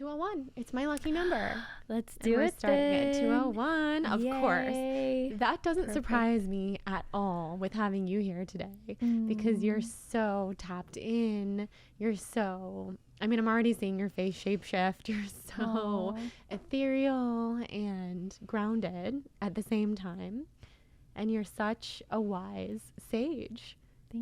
201. It's my lucky number. Let's do We're it starting then. at 201, of course. Yay. That doesn't Perfect. surprise me at all with having you here today because you're so tapped in. You're so, I mean, I'm already seeing your face shape shift. You're so ethereal and grounded at the same time. And you're such a wise sage.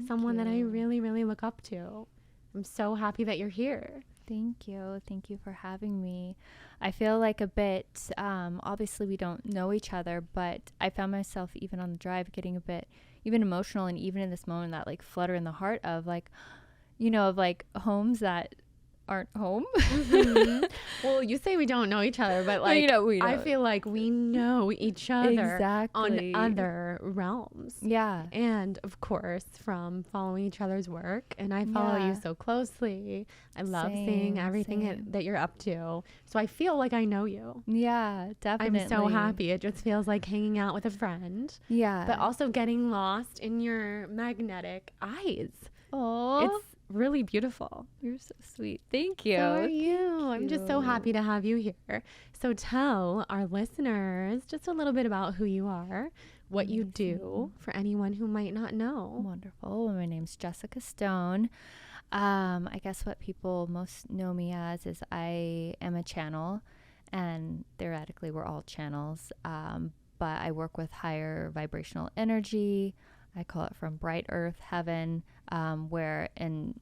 Someone that I really, really look up to. I'm so happy that you're here. Thank you. Thank you for having me. I feel like a bit, obviously we don't know each other, but I found myself even on the drive getting a bit even emotional, and even in this moment that like flutter in the heart of like, you know, of like homes that aren't home. Mm-hmm. Well, you say we don't know each other, but like, I feel like we know each other on other realms. Yeah. And of course, from following each other's work, and I follow you so closely. I love seeing everything that you're up to. So I feel like I know you. Yeah, definitely. I'm so happy. It just feels like hanging out with a friend. Yeah. But also getting lost in your magnetic eyes. Oh, it's really beautiful. You're so sweet. Thank you. So are you. I'm just so happy to have you here. So tell our listeners just a little bit about who you are, what you do for anyone who might not know. Wonderful. Well, my name's Jessica Stone. I guess what people most know me as is I am a channel, and theoretically we're all channels. But I work with higher vibrational energy. I call it from bright earth heaven, where in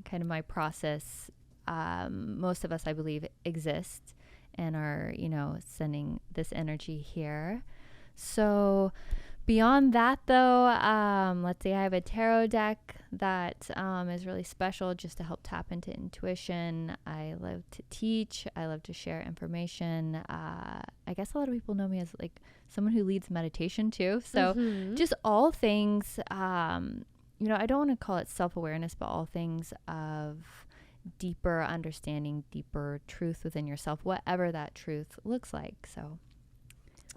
kind of my process, most of us, I believe, exist and are, you know, sending this energy here. So beyond that, though, let's say I have a tarot deck that is really special just to help tap into intuition. I love to teach. I love to share information. I guess a lot of people know me as like someone who leads meditation too. So just all things, you know, I don't want to call it self-awareness, but all things of deeper understanding, deeper truth within yourself, whatever that truth looks like. So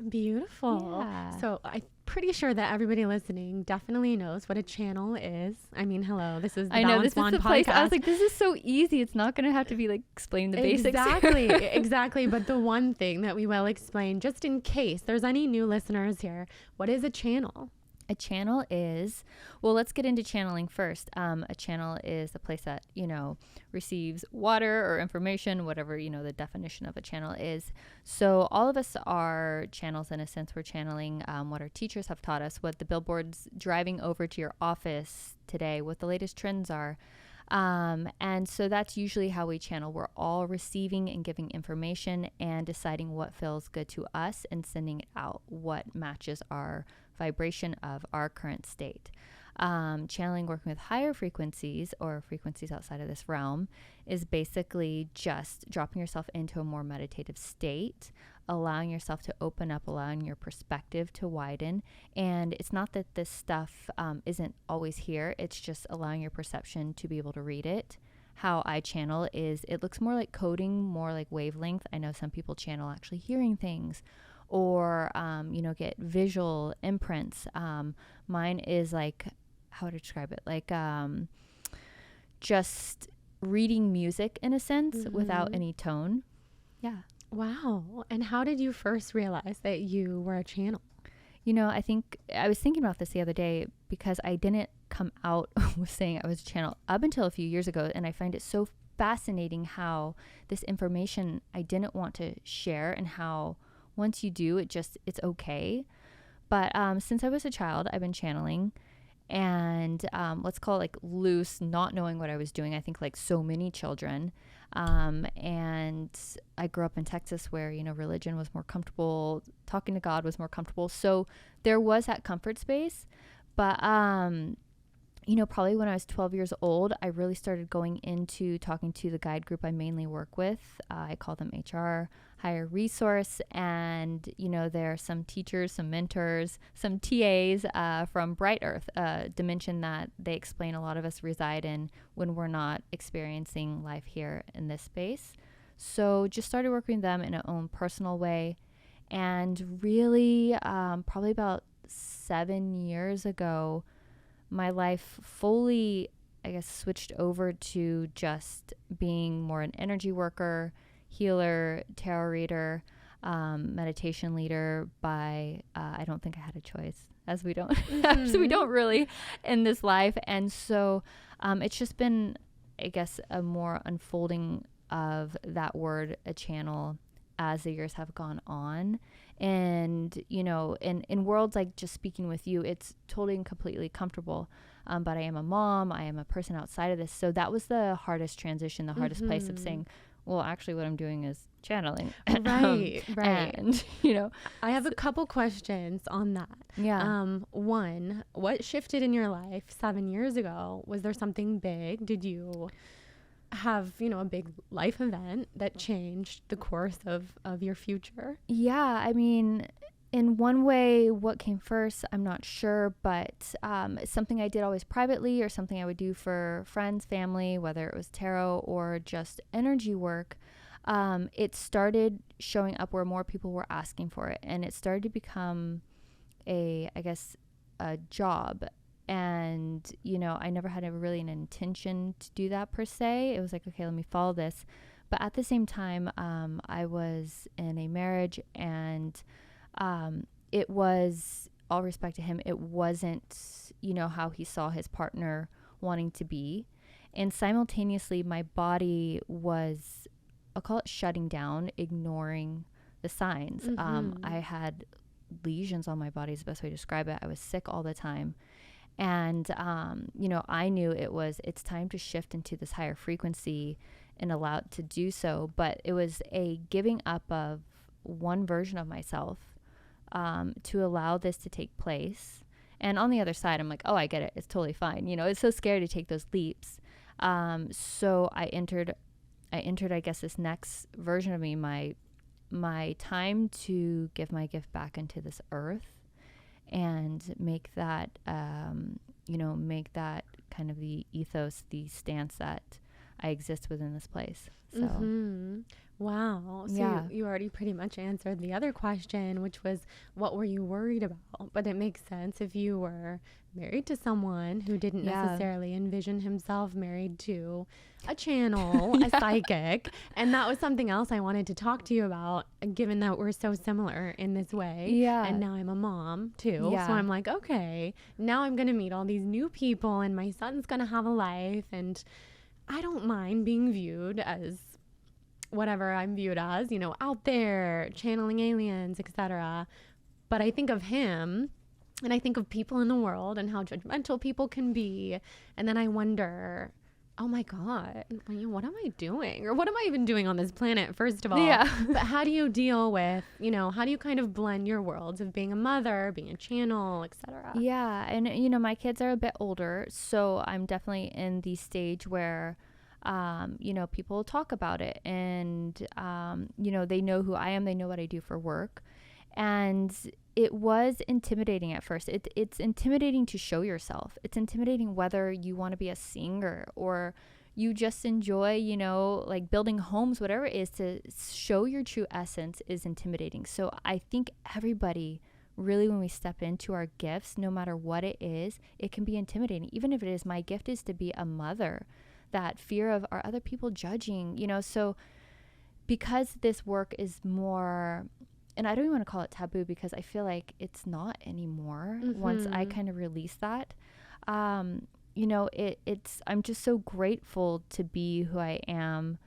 beautiful. Yeah. So I'm pretty sure that everybody listening definitely knows what a channel is. I mean, hello, this is the Balance Wand podcast. Place. I was like, this is so easy. It's not going to have to be like explaining the basics. Exactly. But the one thing that we will explain, just in case there's any new listeners here, what is a channel? A channel is, well, let's get into channeling first. A channel is a place that, you know, receives water or information, whatever, you know, the definition of a channel is. So all of us are channels in a sense. We're channeling what our teachers have taught us, what the billboards driving over to your office today, what the latest trends are. And so that's usually how we channel. We're all receiving and giving information and deciding what feels good to us and sending it out, what matches our vibration of our current state. Channeling, working with higher frequencies or frequencies outside of this realm, is basically just dropping yourself into a more meditative state, allowing yourself to open up, allowing your perspective to widen. And it's not that this stuff isn't always here. It's just allowing your perception to be able to read it. How I channel is it looks more like coding, more like wavelength. I know some people channel actually hearing things, or, you know, get visual imprints. Mine is like, how to describe it? Like, just reading music in a sense without any tone. Yeah. Wow. And how did you first realize that you were a channel? You know, I think I was thinking about this the other day because I didn't come out with saying I was a channel up until a few years ago. And I find it so fascinating how this information I didn't want to share, and how once you do, it's okay. But since I was a child, I've been channeling, and let's call it like loose, not knowing what I was doing. I think like so many children. And I grew up in Texas where, you know, religion was more comfortable. Talking to God was more comfortable. So there was that comfort space. But, you know, probably when I was 12 years old, I really started going into talking to the guide group I mainly work with. I call them HR, higher resource. And, you know, there are some teachers, some mentors, some TAs from Bright Earth, a dimension that they explain a lot of us reside in when we're not experiencing life here in this space. So just started working with them in an own personal way. And really, probably about 7 years ago, my life fully, I guess, switched over to just being more an energy worker, healer, tarot reader, meditation leader by, I don't think I had a choice, as we don't, as we don't really in this life. And so it's just been, I guess, a more unfolding of that word, a channel, as the years have gone on. And, you know, in worlds like just speaking with you, it's totally and completely comfortable. But I am a mom, I am a person outside of this. So that was the hardest transition, the hardest place of saying, well, actually what I'm doing is channeling. Right. And, you know, I have a couple questions on that. Yeah. One, what shifted in your life 7 years ago? Was there something big? Did you have, you know, a big life event that changed the course of your future? Yeah, I mean, in one way, what came first, I'm not sure, but something I did always privately or something I would do for friends, family, whether it was tarot or just energy work, it started showing up where more people were asking for it. And it started to become a job. And, you know, I never had really an intention to do that per se. It was like, okay, let me follow this. But at the same time, I was in a marriage, and it was, all respect to him, it wasn't, you know, how he saw his partner wanting to be. And simultaneously, my body was, I'll call it shutting down, ignoring the signs. I had lesions on my body is the best way to describe it. I was sick all the time. And, you know, I knew it's time to shift into this higher frequency and allow it to do so. But it was a giving up of one version of myself to allow this to take place. And on the other side, I'm like, oh, I get it. It's totally fine. You know, it's so scary to take those leaps. So I entered, I guess, this next version of me, my time to give my gift back into this earth. And make that, you know, make that kind of the ethos, the stance that I exist within this place. So, Wow. So yeah. you already pretty much answered the other question, which was, what were you worried about? But it makes sense if you were married to someone who didn't necessarily envision himself married to a channel, a psychic. And that was something else I wanted to talk to you about, given that we're so similar in this way. Yeah. And now I'm a mom too. Yeah. So I'm like, okay, now I'm going to meet all these new people and my son's going to have a life. And I don't mind being viewed as whatever I'm viewed as, you know, out there channeling aliens, etc. But I think of him and I think of people in the world and how judgmental people can be. And then I wonder, oh my God, what am I doing? Or what am I even doing on this planet, first of all? Yeah. But how do you deal with, you know, how do you kind of blend your worlds of being a mother, being a channel, etc.? Yeah. And, you know, my kids are a bit older, so I'm definitely in the stage where, you know, people talk about it and, you know, they know who I am. They know what I do for work. And it was intimidating at first. It's intimidating to show yourself. It's intimidating whether you want to be a singer or you just enjoy, you know, like building homes, whatever it is, to show your true essence is intimidating. So I think everybody really, when we step into our gifts, no matter what it is, it can be intimidating. Even if it is, my gift is to be a mother, that fear of are other people judging, you know? So because this work is more, and I don't even want to call it taboo because I feel like it's not anymore once I kind of release that. You know, I'm just so grateful to be who I am,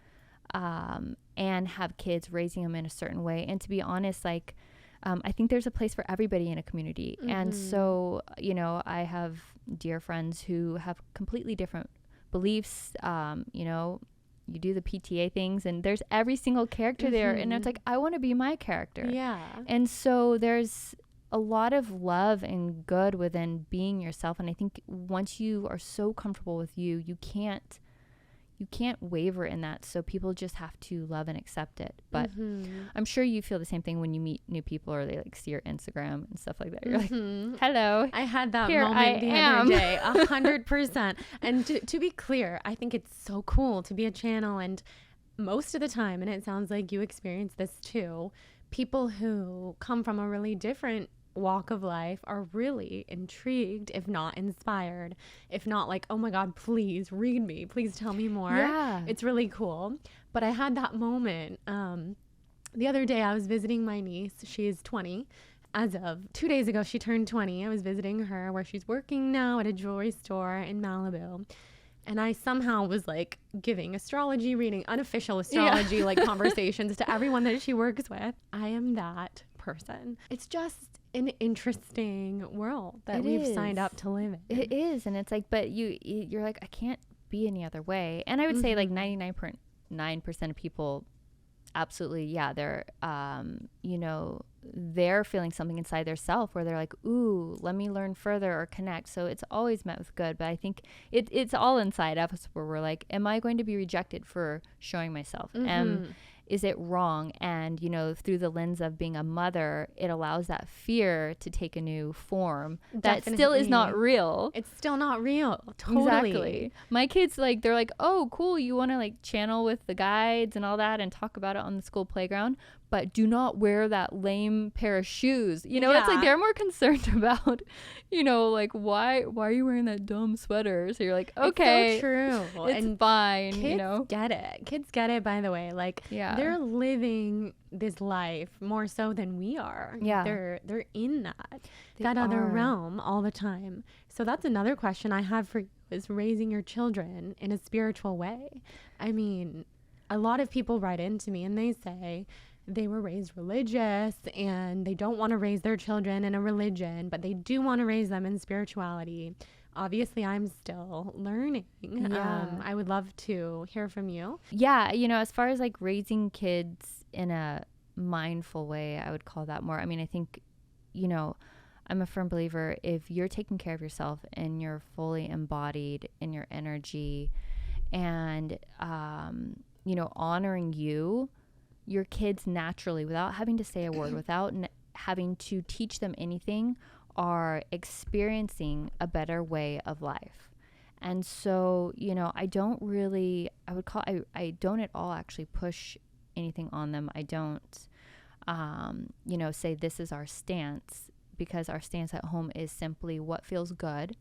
and have kids, raising them in a certain way. And to be honest, like, I think there's a place for everybody in a community. And so, you know, I have dear friends who have completely different beliefs. You know, you do the PTA things and there's every single character there. And it's like, I want to be my character. Yeah. And so there's a lot of love and good within being yourself. And I think once you are so comfortable with you, you can't waver in that. So people just have to love and accept it. But I'm sure you feel the same thing when you meet new people or they like see your Instagram and stuff like that. You're like, hello. I had that Here moment the other day, 100%. And to be clear, I think it's so cool to be a channel. And most of the time, and it sounds like you experience this too, people who come from a really different walk of life are really intrigued, if not inspired, if not like, oh my God, please read me, please tell me more. Yeah. It's really cool. But I had that moment the other day. I was visiting my niece. She's 20. As of 2 days ago, she turned 20. I was visiting her where she's working now at a jewelry store in Malibu. And I somehow was like giving astrology reading, unofficial astrology, like conversations to everyone that she works with. I am that person. It's just an interesting world that we've signed up to live in. It is. And it's like, but you're like, I can't be any other way. And I would say like 99.9% of people, absolutely, yeah, they're, they're feeling something inside their self where they're like, ooh, let me learn further or connect. So it's always met with good. But I think it's all inside us where we're like, am I going to be rejected for showing myself? Is it wrong? And, through the lens of being a mother, it allows that fear to take a new form. That still is not real. It's still not real. Totally. Exactly. My kids, like, they're like, oh, cool. You want to like channel with the guides and all that and talk about it on the school playground, but do not wear that lame pair of shoes. It's like they're more concerned about, like, why are you wearing that dumb sweater? So you're like, okay, it's so true. It's and fine. Kids get it. Kids get it, by the way. Like, they're living this life more so than we are. Yeah. They're in that other realm all the time. So that's another question I have for you, is raising your children in a spiritual way. I mean, a lot of people write into me and they say they were raised religious and they don't want to raise their children in a religion, but they do want to raise them in spirituality. Obviously, I'm still learning. I would love to hear from you. Yeah, as far as like raising kids in a mindful way, I would call that more. I mean, I think, I'm a firm believer, if you're taking care of yourself and you're fully embodied in your energy and, honoring you, your kids naturally, without having to say a word, without having to teach them anything, are experiencing a better way of life. And so, I don't at all actually push anything on them. I don't, say this is our stance, because our stance at home is simply what feels good.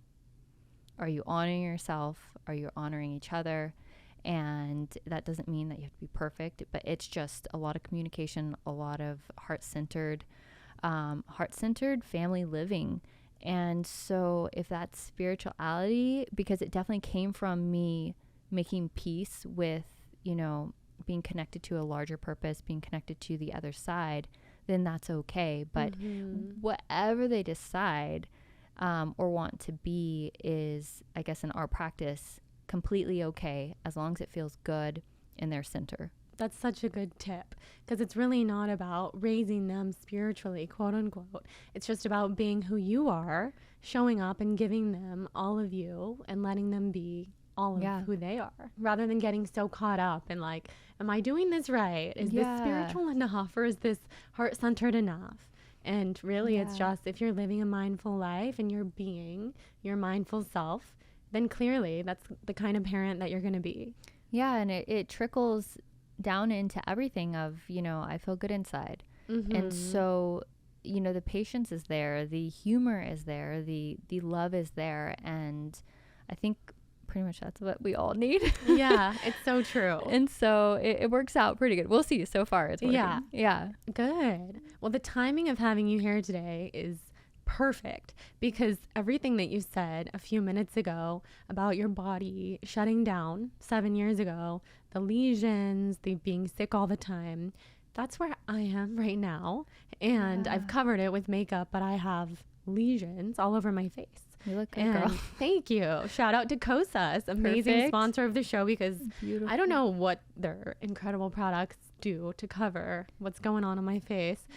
Are you honoring yourself? Are you honoring each other? And that doesn't mean that you have to be perfect, but it's just a lot of communication, a lot of heart-centered family living. And so if that's spirituality, because it definitely came from me making peace with, being connected to a larger purpose, being connected to the other side, then that's okay. But whatever they decide or want to be is, I guess, in our practice, completely okay, as long as it feels good in their center. That's such a good tip, because it's really not about raising them spiritually, quote unquote. It's just about being who you are, showing up and giving them all of you and letting them be all of who they are, rather than getting so caught up in like, am I doing this right? Is this spiritual enough, or is this heart-centered enough? And really it's just, if you're living a mindful life and you're being your mindful self, then clearly that's the kind of parent that you're going to be. Yeah, and it trickles down into everything of, I feel good inside. And so, the patience is there, the humor is there, the love is there. And I think pretty much that's what we all need. Yeah, it's so true. And so it works out pretty good. We'll see. So far it's working. Yeah. Good. Well, the timing of having you here today is perfect, because everything that you said a few minutes ago about your body shutting down 7 years ago, the lesions, the being sick all the time, that's where I am right now. And I've covered it with makeup, but I have lesions all over my face. You look good, girl. Thank you. Shout out to Kosas, amazing sponsor of the show, because I don't know what their incredible products do to cover what's going on my face.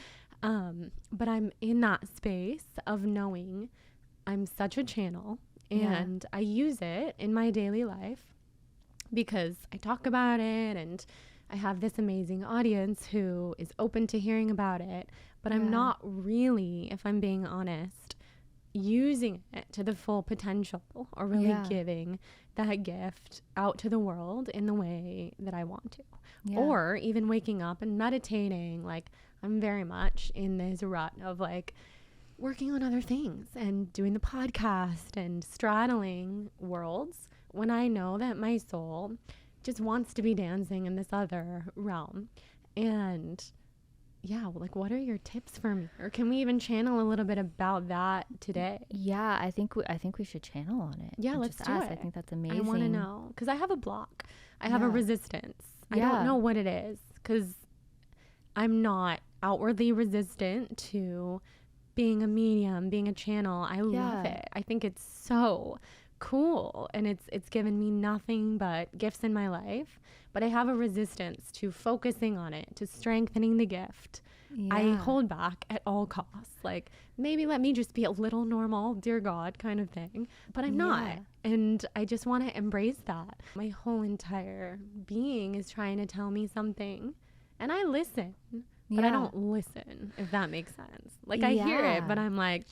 But I'm in that space of knowing I'm such a channel, and I use it in my daily life because I talk about it and I have this amazing audience who is open to hearing about it, but I'm not really, if I'm being honest, using it to the full potential or really giving that gift out to the world in the way that I want to. Or even waking up and meditating. Like, I'm very much in this rut of like working on other things and doing the podcast and straddling worlds when I know that my soul just wants to be dancing in this other realm. And yeah, like, what are your tips for me? Or can we even channel a little bit about that today? Yeah, I think we should channel on it. Yeah, let's do it. I think that's amazing. I want to know, because I have a block. I have a resistance. I don't know what it is, because I'm not outwardly resistant to being a medium, being a channel. I love it. I think it's so cool, and it's given me nothing but gifts in my life, but I have a resistance to focusing on it, to strengthening the gift. I hold back at all costs, like, maybe let me just be a little normal, dear God, kind of thing, but I'm not, and I just want to embrace that. My whole entire being is trying to tell me something, and I listen, but I don't listen, if that makes sense. Like, I hear it, but I'm like,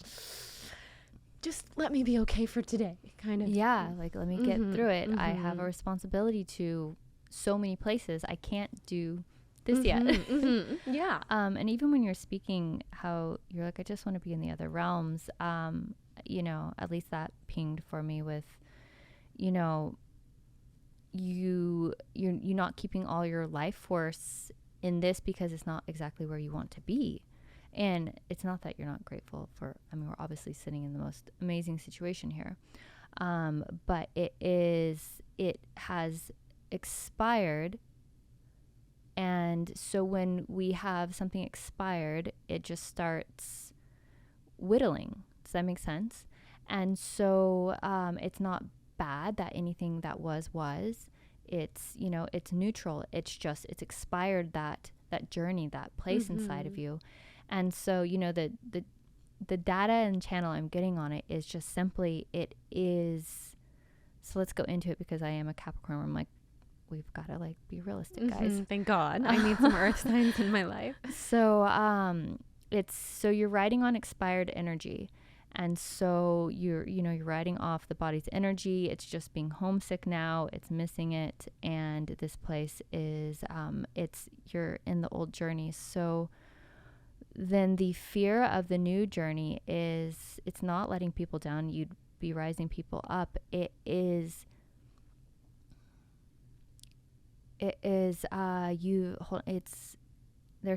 just let me be okay for today, kind of. Yeah, like, let me get through it. I have a responsibility to so many places. I can't do this yet. Yeah. And even when you're speaking, how you're like, I just want to be in the other realms, you know, at least that pinged for me with, you know, you're not keeping all your life force in this because it's not exactly where you want to be. And it's not that you're not grateful for, I mean, we're obviously sitting in the most amazing situation here. But it has expired. And so when we have something expired, it just starts whittling. Does that make sense? And so it's not bad that anything that was. It's, you know, it's neutral. It's just, it's expired, that journey, that place inside of you. And so, you know, the data and channel I'm getting on it is just simply, it is, so let's go into it, because I am a Capricorn where I'm like, we've got to, like, be realistic, guys. Thank God. I need some earth signs in my life. So so you're riding on expired energy. And so you're riding off the body's energy. It's just being homesick now. It's missing it. And this place is, you're in the old journey. So then the fear of the new journey is, it's not letting people down. You'd be rising people up. They're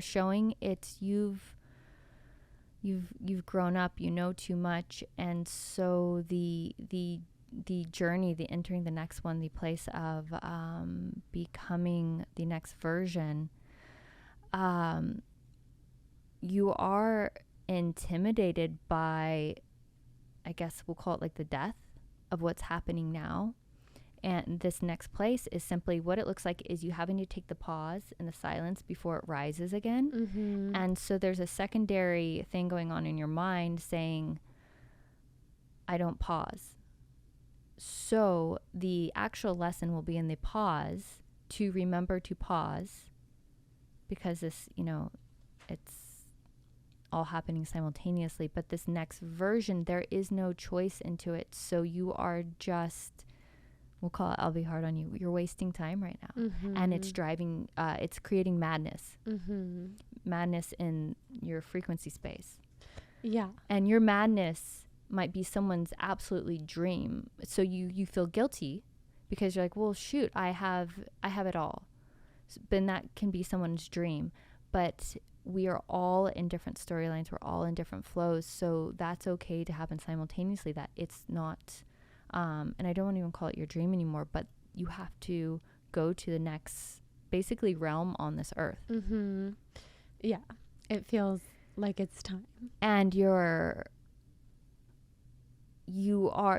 showing it's, you've grown up, you know too much. And so the journey, the entering the next one, the place of becoming the next version, you are intimidated by, I guess we'll call it like the death of what's happening now. And this next place is simply, what it looks like is you having to take the pause and the silence before it rises again. And so there's a secondary thing going on in your mind saying, I don't pause. So the actual lesson will be in the pause, to remember to pause, because this, you know, it's all happening simultaneously. But this next version, there is no choice into it. So you are just, we'll call it, I'll be hard on you, you're wasting time right now. And it's driving, it's creating madness. Madness in your frequency space. Yeah. And your madness might be someone's absolutely dream. So you feel guilty because you're like, well, shoot, I have it all. Then that can be someone's dream. But we are all in different storylines. We're all in different flows. So that's okay to happen simultaneously. That it's not, and I don't want to even call it your dream anymore, but you have to go to the next, basically, realm on this earth. Yeah. It feels like it's time. And you are,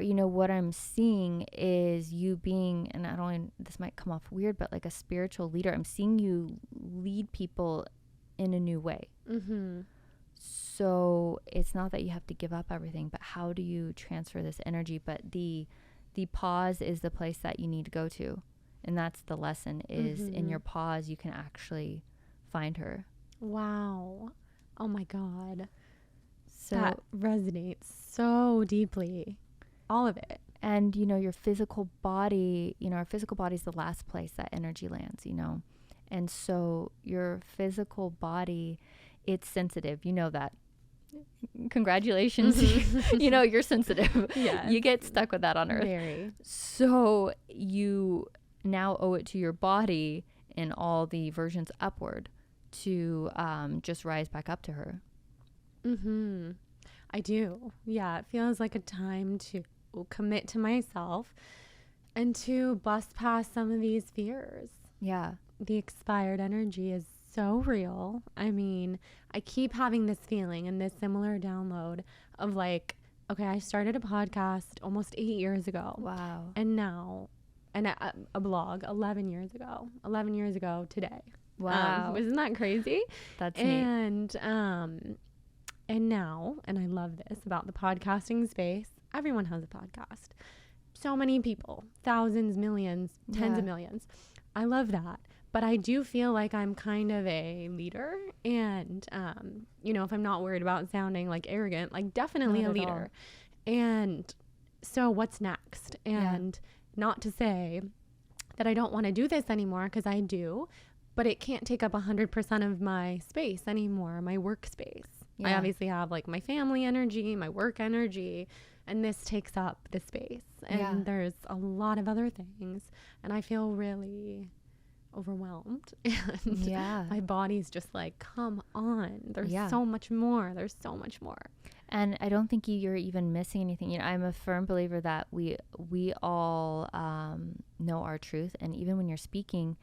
you know, what I'm seeing is you being, and I don't, this might come off weird, but like a spiritual leader. I'm seeing you lead people in a new way. So it's not that you have to give up everything, but how do you transfer this energy? But the pause is the place that you need to go to. And that's the lesson, is in your pause, you can actually find her. Wow. Oh my God. So that resonates so deeply. All of it. And, you know, your physical body, you know, our physical body is the last place that energy lands, you know. And so your physical body, it's sensitive. You know that. congratulations. You know, you're sensitive. Yes. You get stuck with that on earth. Very. So you now owe it to your body in all the versions upward to just rise back up to her. Mm-hmm. I do. Yeah, it feels like a time to commit to myself and to bust past some of these fears. Yeah. The expired energy is so real. I mean, I keep having this feeling and this similar download of like, okay, I started a podcast almost 8 years ago. Wow. And now, and a blog 11 years ago today. Wow. Isn't that crazy? That's neat. And now, and I love this about the podcasting space, everyone has a podcast. So many people, thousands, millions, tens of millions. I love that. But I do feel like I'm kind of a leader. And, you know, if I'm not worried about sounding like arrogant, like definitely a leader. And so what's next? And not to say that I don't want to do this anymore, because I do, but it can't take up 100% of my space anymore, my workspace. I obviously have like my family energy, my work energy, and this takes up the space. And there's a lot of other things. And I feel really overwhelmed. And my body's just like, come on. There's so much more. There's so much more. And I don't think you're even missing anything. You know, I'm a firm believer that we all know our truth. And even when you're speaking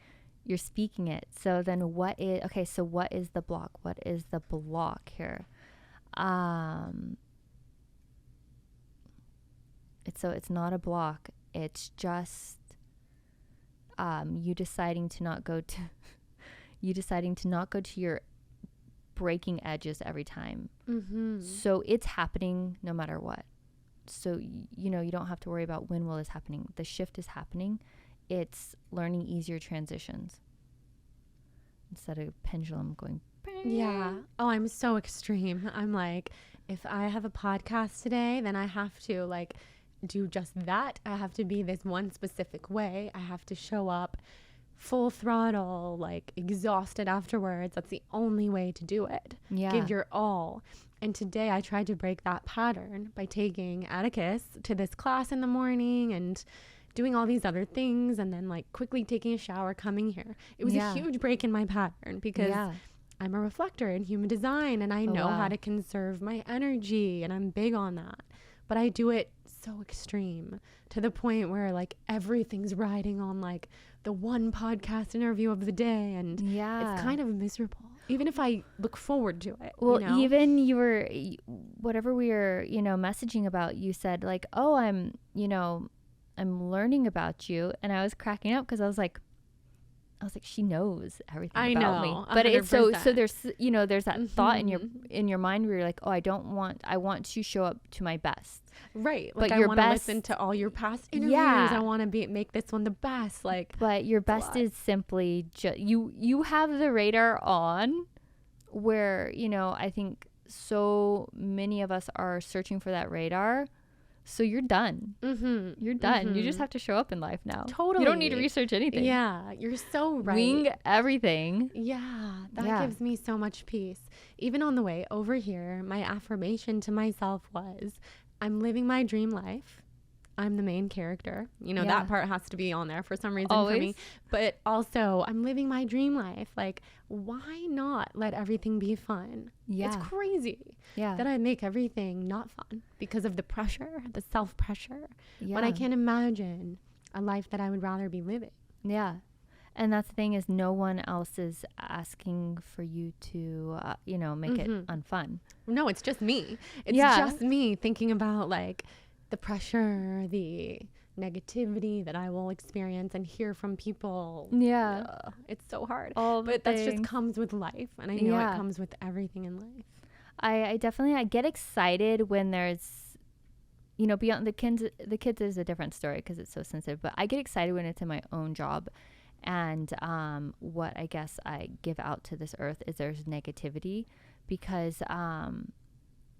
it. So then what is the block? What is the block here? It's not a block. It's just you deciding to not go to your breaking edges every time. Mm-hmm. So it's happening no matter what. So, you know, you don't have to worry about when will this happening. The shift is happening. It's learning easier transitions instead of pendulum going. Yeah. Oh, I'm so extreme. I'm like, if I have a podcast today, then I have to like do just that. I have to be this one specific way. I have to show up full throttle, like exhausted afterwards. That's the only way to do it. Yeah. Give your all. And today I tried to break that pattern by taking Atticus to this class in the morning and doing all these other things, and then like quickly taking a shower, coming here. It was a huge break in my pattern because I'm a reflector in human design, and I know how to conserve my energy, and I'm big on that. But I do it so extreme to the point where like everything's riding on like the one podcast interview of the day, and it's kind of miserable. Even if I look forward to it. Well, you know? Even whatever we were, messaging about, you said like, oh, I'm learning about you. And I was cracking up because I was like, she knows everything about me. But 100%. It's so there's, there's that thought in your mind where you're like, oh, I want to show up to my best. Right. Like I want to listen to all your past interviews. Yeah. I want to make this one the best. Like, but your best is simply you have the radar on where, I think so many of us are searching for that radar. So you're done. Mm-hmm. You're done. Mm-hmm. You just have to show up in life now. Totally. You don't need to research anything. Yeah, you're so right. Wing everything. Yeah, that gives me so much peace. Even on the way over here, my affirmation to myself was, I'm living my dream life. I'm the main character. That part has to be on there for some reason for me. But also, I'm living my dream life. Like, why not let everything be fun? Yeah. It's crazy that I make everything not fun because of the pressure, the self-pressure. Yeah. When I can't imagine a life that I would rather be living. Yeah. And that's the thing is no one else is asking for you to, make it unfun. No, it's just me. It's just me thinking about like the pressure, the negativity that I will experience and hear from people. Yeah. It's so hard. But that just comes with life. And I know it comes with everything in life. I definitely get excited when there's, beyond the kids is a different story because it's so sensitive. But I get excited when it's in my own job. And what I guess I give out to this earth is there's negativity because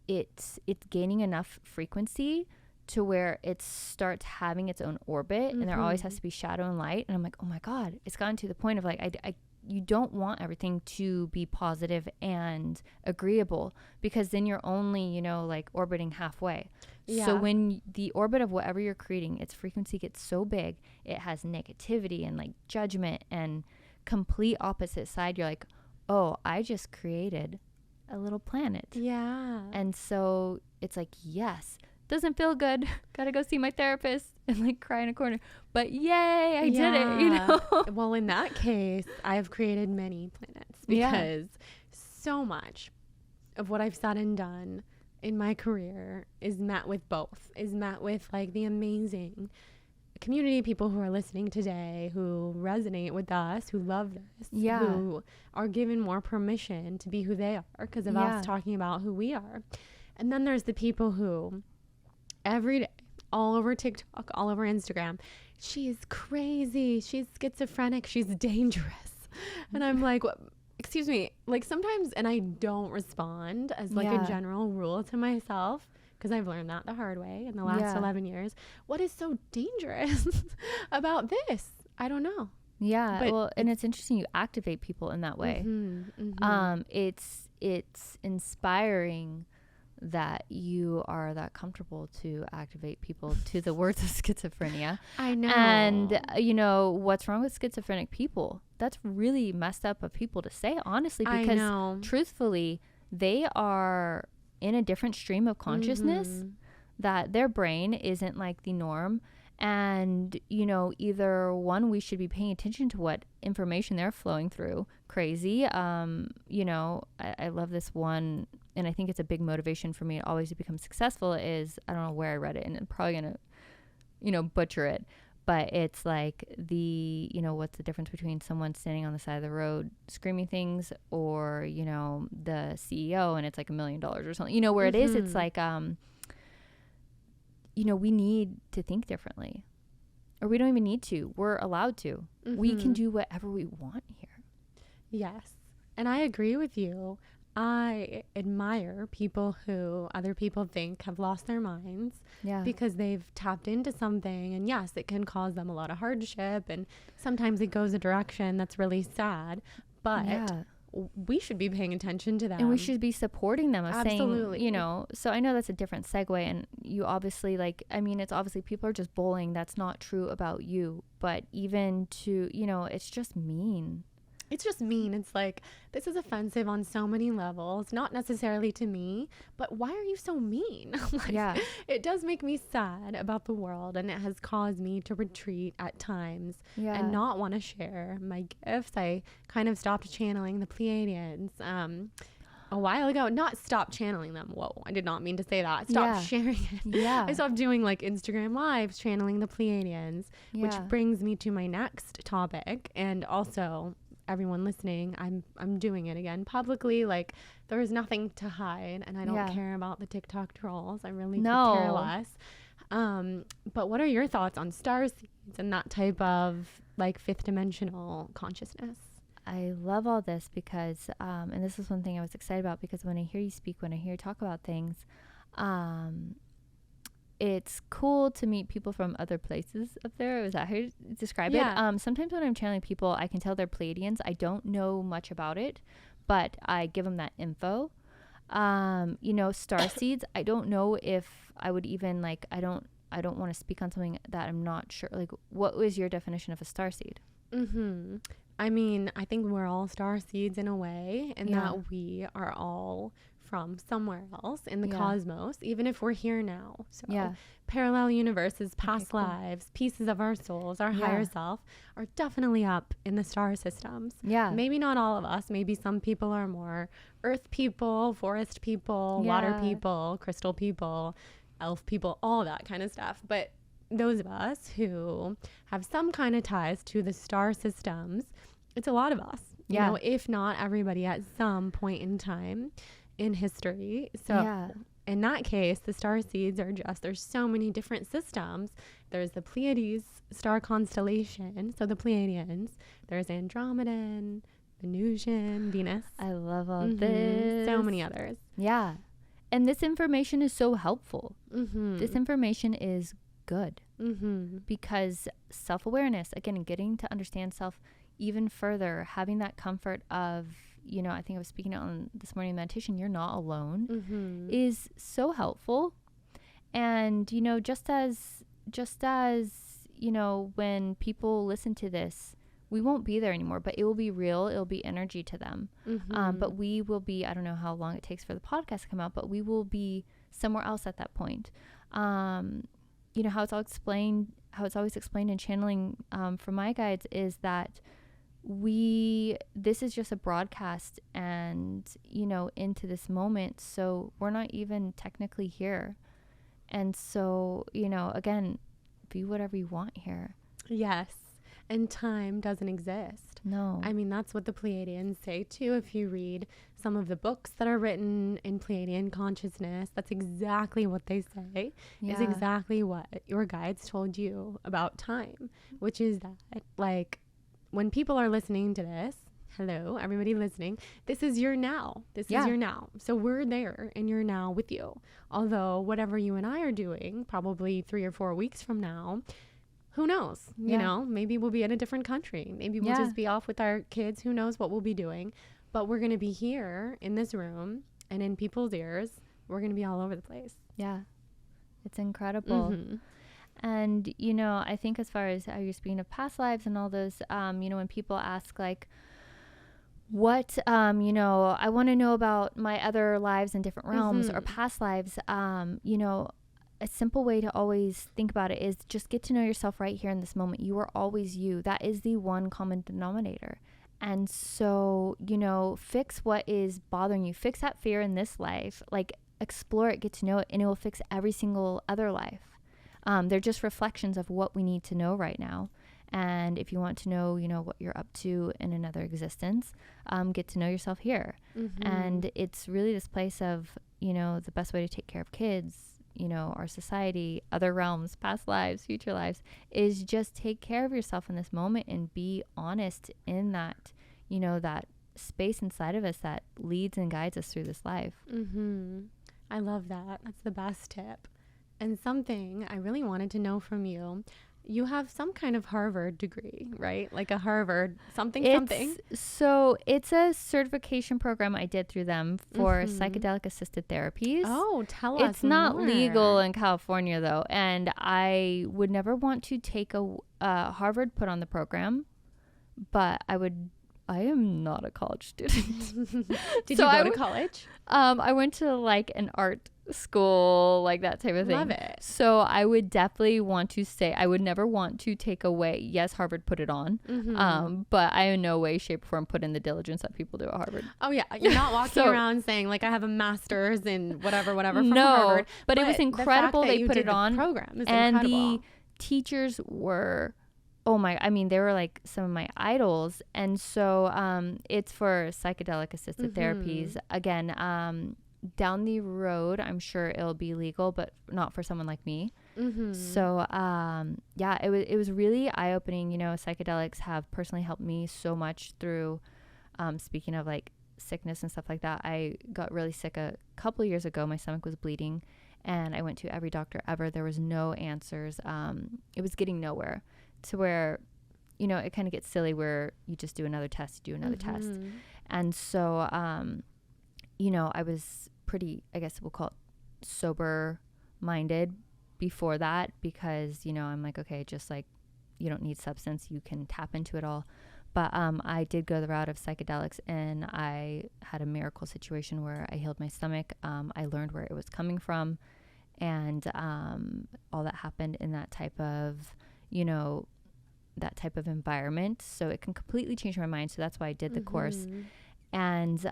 it's gaining enough frequency to where it starts having its own orbit, and there always has to be shadow and light. And I'm like, oh my God, it's gotten to the point of like, you don't want everything to be positive and agreeable, because then you're only, you know, like orbiting halfway. Yeah. So when the orbit of whatever you're creating, its frequency gets so big, it has negativity and like judgment and complete opposite side. You're like, oh, I just created a little planet. Yeah. And so it's like, yes, doesn't feel good. Gotta go see my therapist and like cry in a corner. But yay, I did it, you know? Well, in that case, I've created many planets because so much of what I've said and done in my career is met with like the amazing community people who are listening today, who resonate with us, who love this, who are given more permission to be who they are because of us talking about who we are. And then there's the people who every day, all over TikTok, all over Instagram, she's crazy, she's schizophrenic, she's dangerous. And I'm like, what? Excuse me, like sometimes, and I don't respond as like a general rule to myself, because I've learned that the hard way in the last 11 years. What is so dangerous about this? I don't know. Yeah, but well, and it's interesting you activate people in that way. It's inspiring that you are that comfortable to activate people to the words of schizophrenia. I know. And you know, what's wrong with schizophrenic people? That's really messed up of people to say, honestly, because truthfully, they are in a different stream of consciousness, that their brain isn't like the norm. And, you know, either one, we should be paying attention to what information they're flowing through. Crazy. You know, I love this one, and I think it's a big motivation for me always to become successful is, I don't know where I read it, and I'm probably going to, you know, butcher it. But it's like you know, what's the difference between someone standing on the side of the road screaming things or, you know, the CEO and it's like $1 million or something, you know, where it is, it's like, you know, we need to think differently, or we don't even need to. We're allowed to. We can do whatever we want here. Yes. And I agree with you. I admire people who other people think have lost their minds because they've tapped into something. And yes, it can cause them a lot of hardship. And sometimes it goes a direction that's really sad. But we should be paying attention to them. And we should be supporting them. Absolutely. Saying, you know, so I know that's a different segue. And you obviously it's obviously people are just bullying. That's not true about you. But even to, you know, it's just mean. It's just mean. It's like, this is offensive on so many levels, not necessarily to me, but why are you so mean? It does make me sad about the world, and it has caused me to retreat at times and not want to share my gifts. I kind of stopped channeling the Pleiadians a while ago. Not stop channeling them. Whoa, I did not mean to say that. Stop sharing it. I stopped doing like Instagram lives channeling the Pleiadians, which brings me to my next topic. And also, everyone listening, I'm doing it again publicly. Like, there is nothing to hide, and I don't care about the TikTok trolls. I really could care less. But what are your thoughts on star seeds and that type of like fifth dimensional consciousness? I love all this because, and this is one thing I was excited about, because when I hear you speak, when I hear you talk about things, it's cool to meet people from other places up there. Is that how you describe it? Sometimes when I'm channeling people, I can tell they're Pleiadians. I don't know much about it, but I give them that info. You know, star seeds, I don't know if I would even like, I don't want to speak on something that I'm not sure. Like, what was your definition of a star seed? I mean, I think we're all star seeds in a way, and that we are all from somewhere else in the cosmos, even if we're here now. So parallel universes, past lives, pieces of our souls, our higher self are definitely up in the star systems. Maybe not all of us. Maybe some people are more earth people, forest people, water people, crystal people, elf people, all that kind of stuff. But those of us who have some kind of ties to the star systems, it's a lot of us, you know, if not everybody at some point in time in history. So in that case, the star seeds are just, there's so many different systems. There's the Pleiades star constellation, so the Pleiadians. There's Andromedan, Venusian, Venus. I love all this. So many others. And this information is so helpful. This information is good because self-awareness, again, getting to understand self, even further, having that comfort of, you know, I think I was speaking on this morning meditation, you're not alone, is so helpful. And, you know, just as, you know, when people listen to this, we won't be there anymore, but it will be real. It'll be energy to them. But we will be, I don't know how long it takes for the podcast to come out, but we will be somewhere else at that point. You know, how it's always explained in channeling from my guides is that this is just a broadcast and, you know, into this moment. So we're not even technically here. And so, you know, again, be whatever you want here. Yes. And time doesn't exist. No. I mean, that's what the Pleiadians say too. If you read some of the books that are written in Pleiadian consciousness, that's exactly what they say. Is exactly what your guides told you about time, which is that, like, when people are listening to this, hello, everybody listening, this is your now. This is your now. So we're there in your now with you. Although whatever you and I are doing, probably 3 or 4 weeks from now, who knows? You know, maybe we'll be in a different country. Maybe we'll just be off with our kids. Who knows what we'll be doing? But we're going to be here in this room and in people's ears. We're going to be all over the place. Yeah. It's incredible. And, you know, I think as far as how you're speaking of past lives and all those, you know, when people ask like, what, you know, I want to know about my other lives in different realms or past lives, you know, a simple way to always think about it is just get to know yourself right here in this moment. You are always you. That is the one common denominator. And so, you know, fix what is bothering you. Fix that fear in this life. Like, explore it, get to know it, and it will fix every single other life. They're just reflections of what we need to know right now. And if you want to know, you know, what you're up to in another existence, get to know yourself here. And it's really this place of, you know, the best way to take care of kids, you know, our society, other realms, past lives, future lives, is just take care of yourself in this moment and be honest in that, you know, that space inside of us that leads and guides us through this life. I love that. That's the best tip. And something I really wanted to know from you, you have some kind of Harvard degree, right? Like a Harvard something. So it's a certification program I did through them for Psychedelic Assisted Therapies. Oh, tell us It's not more. legal in California though. And I would never want to take a Harvard put on the program, but I am not a college student. Did you go to college? I went to like an art school, like that type of thing. Love it. So I would definitely want to say I would never want to take away. Yes, Harvard put it on, but I in no way, shape, or form put in the diligence that people do at Harvard. Oh yeah, you're not walking around saying like I have a master's in whatever from Harvard. But it was incredible. They put it on. The program is and incredible. The teachers were. Oh my, I mean, they were like some of my idols. And so it's for psychedelic assisted therapies. Again, down the road, I'm sure it'll be legal, but not for someone like me. So yeah, it was really eye-opening. You know, psychedelics have personally helped me so much through, speaking of like sickness and stuff like that. I got really sick a couple of years ago. My stomach was bleeding and I went to every doctor ever. There was no answers. It was getting nowhere. To where, you know, it kind of gets silly where you just do another test, test. And so, you know, I was pretty, I guess we'll call it sober minded before that because, you know, I'm like, okay, just like you don't need substance, you can tap into it all. But I did go the route of psychedelics and I had a miracle situation where I healed my stomach. I learned where it was coming from and all that happened in that type of, you know, that type of environment. So it can completely change my mind. So that's why I did the course. And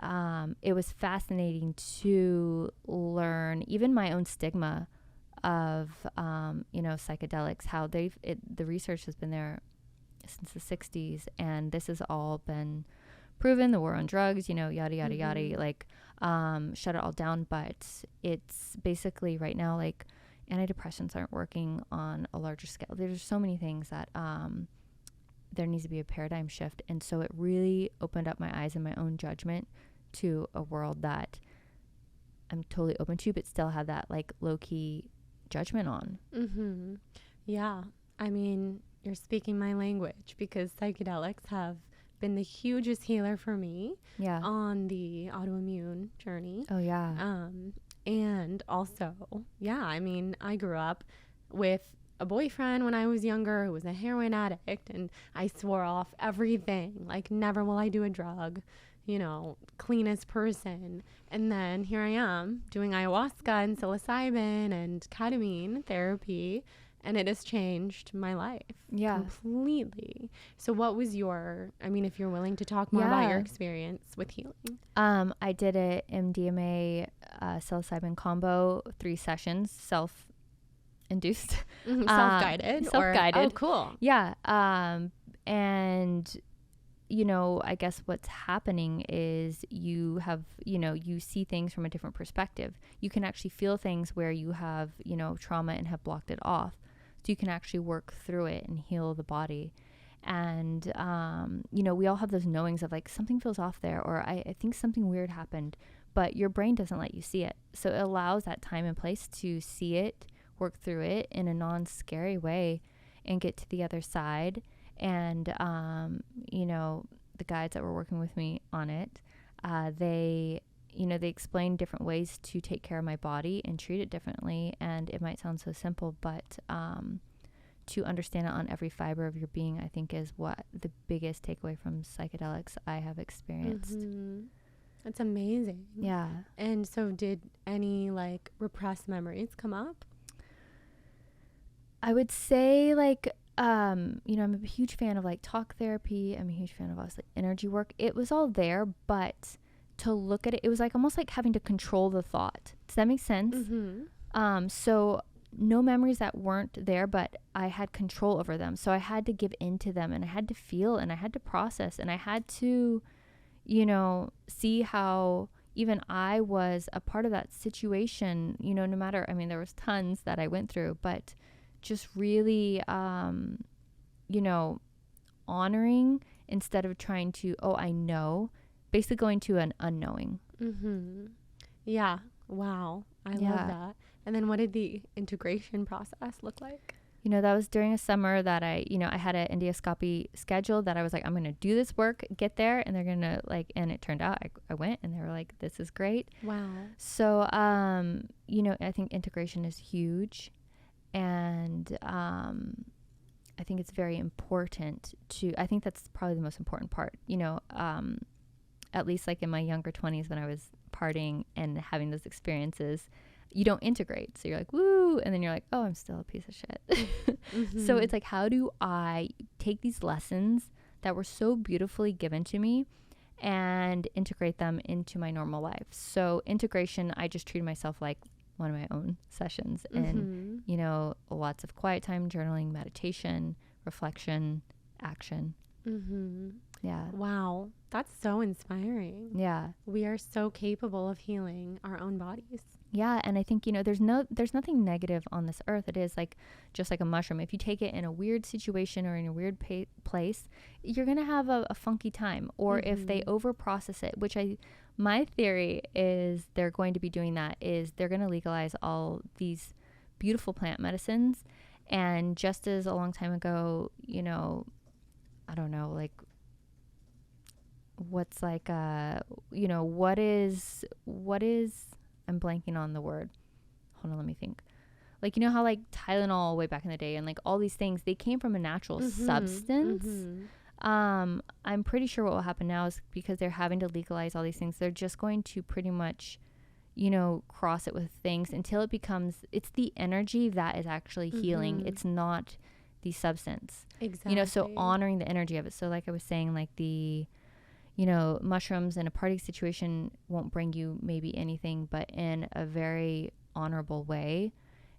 it was fascinating to learn even my own stigma of, you know, psychedelics, how the research has been there since the 60s. And this has all been proven, the war on drugs, you know, yada, yada, yada, like shut it all down. But it's basically right now, like, antidepressants aren't working on a larger scale. There's so many things that there needs to be a paradigm shift. And so it really opened up my eyes and my own judgment to a world that I'm totally open to, but still have that like low-key judgment on. Yeah. I mean, you're speaking my language because psychedelics have been the hugest healer for me Yeah. on the autoimmune journey. Oh, yeah. And also, yeah, I mean, I grew up with a boyfriend when I was younger who was a heroin addict, and I swore off everything. Like, never will I do a drug, you know, cleanest person. And then here I am doing ayahuasca and psilocybin and ketamine therapy, and it has changed my life completely. So what was your, I mean, if you're willing to talk more about your experience with healing. I did a MDMA psilocybin combo, 3 sessions, self-induced. Self-guided? Self-guided. Oh, cool. Yeah. And, you know, I guess what's happening is you have, you know, you see things from a different perspective. You can actually feel things where you have, you know, trauma and have blocked it off. So you can actually work through it and heal the body. And, you know, we all have those knowings of like something feels off there, or I think something weird happened, but your brain doesn't let you see it. So it allows that time and place to see it, work through it in a non-scary way and get to the other side. And, you know, the guides that were working with me on it, they explained different ways to take care of my body and treat it differently. And it might sound so simple, but to understand it on every fiber of your being, I think is what the biggest takeaway from psychedelics I have experienced. That's amazing. Yeah. And so did any like repressed memories come up? I would say like, you know, I'm a huge fan of like talk therapy. I'm a huge fan of obviously energy work. It was all there, but to look at it, it was like almost like having to control the thought. Does that make sense? So no memories that weren't there, but I had control over them. So I had to give in to them, and I had to feel, and I had to process, and I had to, you know, see how even I was a part of that situation, you know, no matter, I mean, there was tons that I went through, but just really, you know, honoring instead of trying to, oh, I know, basically going to an unknowing. Yeah. Wow. I love that. And then what did the integration process look like? You know, that was during a summer that I had an endoscopy scheduled that I was like, I'm going to do this work, get there, and they're going to like, and it turned out I went and they were like, this is great. Wow. So, you know, I think integration is huge. And I think it's very important I think that's probably the most important part, you know, at least like in my younger 20s when I was partying and having those experiences, you don't integrate. So you're like, woo. And then you're like, oh, I'm still a piece of shit. So it's like, how do I take these lessons that were so beautifully given to me and integrate them into my normal life? So integration, I just treated myself like one of my own sessions and, you know, lots of quiet time, journaling, meditation, reflection, action. Yeah. Wow. That's so inspiring. Yeah. We are so capable of healing our own bodies. Yeah. And I think, you know, there's nothing negative on this earth. It is like, just like a mushroom. If you take it in a weird situation or in a weird place, you're going to have a funky time. Or if they over process it, which my theory is they're going to be doing that, is they're going to legalize all these beautiful plant medicines. And just as a long time ago, you know, I don't know, like what's like, you know, what is, I'm blanking on the word. Hold on, let me think. Like, you know how like Tylenol way back in the day and like all these things, they came from a natural substance. I'm pretty sure what will happen now is because they're having to legalize all these things, they're just going to pretty much, you know, cross it with things until it becomes, it's the energy that is actually healing. It's not the substance. Exactly. You know, so honoring the energy of it. So like I was saying, like the, you know, mushrooms in a party situation won't bring you maybe anything, but in a very honorable way,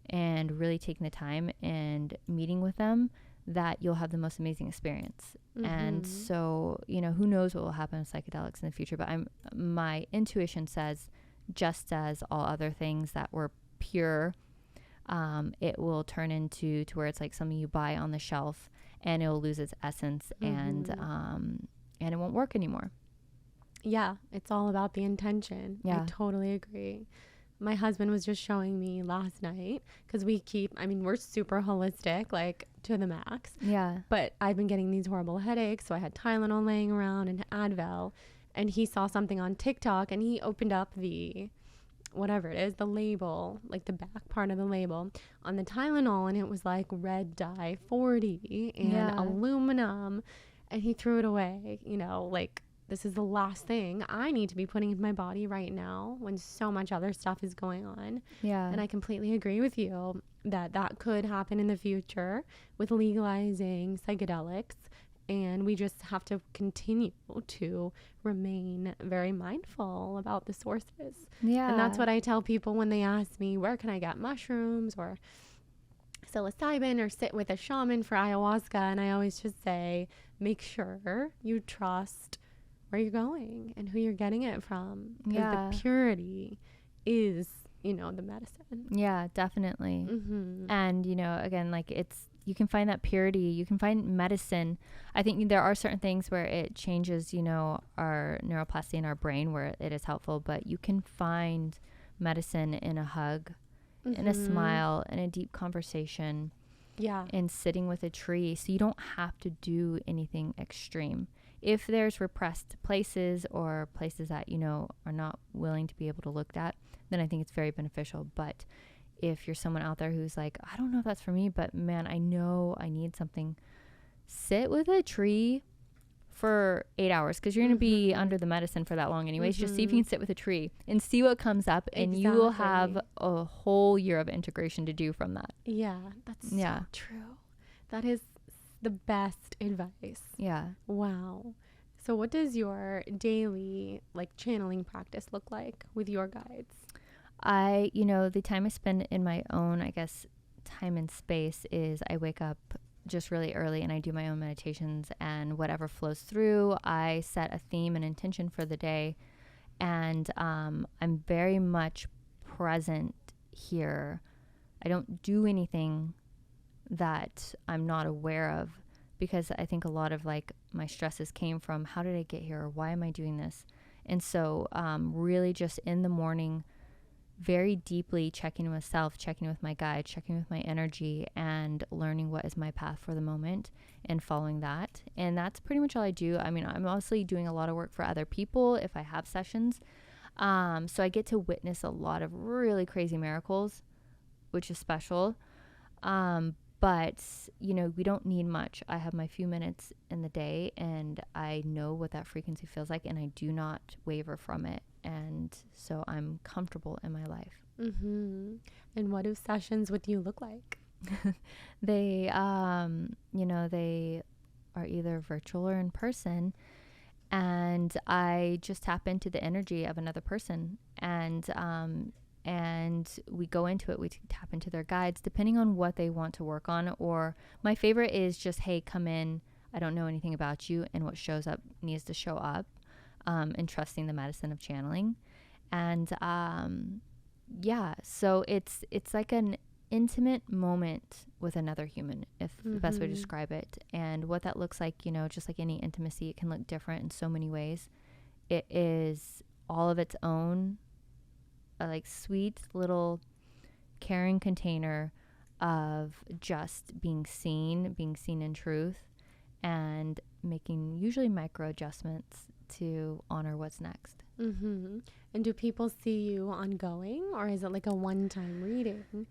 and really taking the time and meeting with them, that you'll have the most amazing experience. And so, you know, who knows what will happen with psychedelics in the future, but my intuition says, just as all other things that were pure, it will turn into to where it's like something you buy on the shelf and it'll lose its essence and it won't work anymore. Yeah, it's all about the intention. Yeah. I totally agree. my husband was just showing me last night, because we're super holistic, like to the max. Yeah. But I've been getting these horrible headaches. So I had Tylenol laying around and Advil. And he saw something on TikTok and he opened up the label, like the back part of the label on the Tylenol. And it was like red dye 40 and aluminum. And he threw it away, like, this is the last thing I need to be putting in my body right now when so much other stuff is going on. Yeah. And I completely agree with you that could happen in the future with legalizing psychedelics. And we just have to continue to remain very mindful about the sources. Yeah. And that's what I tell people when they ask me, where can I get mushrooms or psilocybin or sit with a shaman for ayahuasca? And I always just say, make sure you trust where you're going and who you're getting it from, because the purity is, the medicine. Yeah, definitely. And, again, like you can find that purity, you can find medicine. I think there are certain things where it changes, our neuroplasticity in our brain where it is helpful, but you can find medicine in a hug, in a smile, in a deep conversation. Yeah. And sitting with a tree. So you don't have to do anything extreme. If there's repressed places or places that, are not willing to be able to look at, then I think it's very beneficial. But if you're someone out there who's like, I don't know if that's for me, but man, I know I need something, sit with a tree for 8 hours, because you're going to be under the medicine for that long anyways. Just see if you can sit with a tree and see what comes up, and you will have a whole year of integration to do from that. Yeah, that's so true. That is the best advice. Yeah. Wow. So what does your daily channeling practice look like with your guides? The time I spend in my own, I guess, time and space is I wake up just really early and I do my own meditations, and whatever flows through, I set a theme and intention for the day. And I'm very much present here. I don't do anything that I'm not aware of, because I think a lot of my stresses came from, how did I get here? Or why am I doing this? And so really just in the morning, very deeply checking with self, checking with my guide, checking with my energy, and learning what is my path for the moment and following that. And that's pretty much all I do. I mean, I'm mostly doing a lot of work for other people if I have sessions. So I get to witness a lot of really crazy miracles, which is special. But, we don't need much. I have my few minutes in the day, and I know what that frequency feels like, and I do not waver from it. And so I'm comfortable in my life. Mm-hmm. And what do sessions with you look like? They, they are either virtual or in person. And I just tap into the energy of another person. And we go into it. We tap into their guides, depending on what they want to work on. Or my favorite is just, hey, come in. I don't know anything about you, and what shows up needs to show up. And trusting the medicine of channeling. And so it's like an intimate moment with another human, if the best way to describe it. And what that looks like, just like any intimacy, it can look different in so many ways. It is all of its own, sweet little caring container of just being seen in truth, and making usually micro adjustments to honor what's next. Mm-hmm. And do people see you ongoing, or is it like a one-time reading?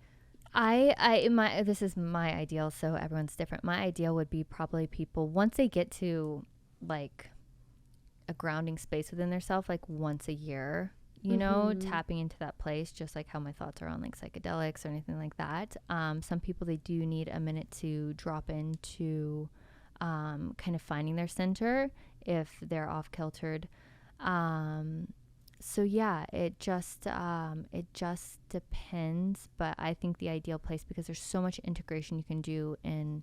This is my ideal, so everyone's different. My ideal would be probably people, once they get to a grounding space within themselves, once a year, tapping into that place, just like how my thoughts are on psychedelics or anything like that. Some people, they do need a minute to drop into kind of finding their center if they're off kiltered. So yeah, it just depends. But I think the ideal place, because there's so much integration you can do in